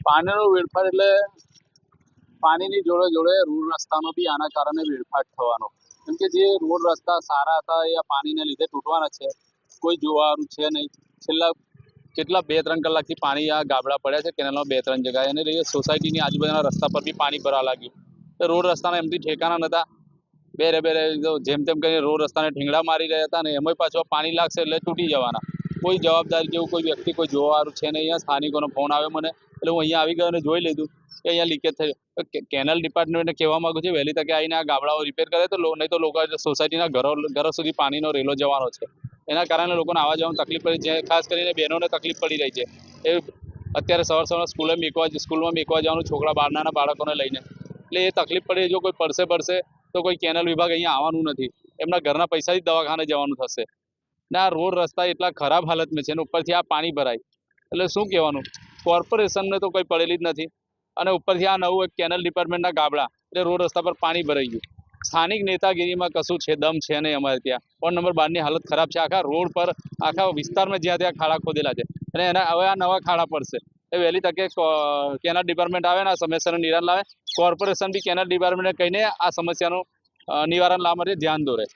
પાણીનો વેડફાટ એટલે પાણીની જોડે જોડે રોડ રસ્તાનો બી આના કારણે વેડફાટ થવાનો. કેમ કે જે રોડ રસ્તા સારા હતા એ આ પાણીને લીધે તૂટવાના છે. કોઈ જોવાનું છે નહીં. છેલ્લા કેટલા 2-3 કલાકથી પાણી આ ગાબડા પડ્યા છે કેનાલમાં 2-3 જગ્યાએ, અને સોસાયટીની આજુબાજુના રસ્તા પર બી પાણી ભરાવા લાગ્યું. રોડ રસ્તાના એમથી ઠેકાણા નતા. બેરે જેમ તેમ કરીને રોડ રસ્તાને ઠીંગડા મારી રહ્યા હતા, અને એમાં પાછું પાણી લાગશે એટલે તૂટી જવાના. કોઈ જવાબદારી જેવું કોઈ વ્યક્તિ કોઈ જોવાનું છે નહીં. અહીંયા સ્થાનિકોનો ફોન આવ્યો મને, એટલે હું અહીંયા આવી ગયો અને જોઈ લીધું કે અહીંયા લીકેજ થયું. કેનાલ ડિપાર્ટમેન્ટને કહેવા માંગુ છું વહેલી તકે આવીને આ ગાબડાઓ રિપેર કરે, તો નહીં તો લોકો સોસાયટીના ઘરો સુધી પાણીનો રેલો જવાનો છે. એના કારણે લોકોને આવવા જવામાં તકલીફ પડી છે. ખાસ કરીને બહેનોને તકલીફ પડી રહી છે. એ અત્યારે સવાર સ્કૂલમાં મેકવા જવાનું છોકરા નાના બાળકોને લઈને, એટલે એ તકલીફ પડી. જો કોઈ પડશે તો કોઈ કેનાલ વિભાગ અહીંયા આવવાનું નથી. એમના ઘરના પૈસાથી દવાખાને જવાનું થશે. ને આ રોડ રસ્તા એટલા ખરાબ હાલતમાં છે, અને ઉપરથી આ પાણી ભરાય એટલે શું કહેવાનું. કોર્પોરેશનને તો કંઈ પડેલી જ નથી, અને ઉપરથી આ નવું એક કેનાલ ડિપાર્ટમેન્ટના ગાબડા, એટલે રોડ રસ્તા પર પાણી ભરાઈ ગયું. સ્થાનિક નેતાગીરીમાં કશું છે દમ છે નહીં. અમારે ત્યાં વોર્ડ નંબર 12ની હાલત ખરાબ છે. આખા રોડ પર આખા વિસ્તારમાં જ્યાં ત્યાં ખાડા ખોદેલા છે, અને એના હવે આ નવા ખાડા પડશે. એ વહેલી તકે કેનાલ ડિપાર્ટમેન્ટ આવે ને આ સમસ્યાનું નિવારણ લાવે. કોર્પોરેશન બી કેનાલ ડિપાર્ટમેન્ટને કહીને આ સમસ્યાનું નિવારણ લાવવા માટે ધ્યાન દોરે.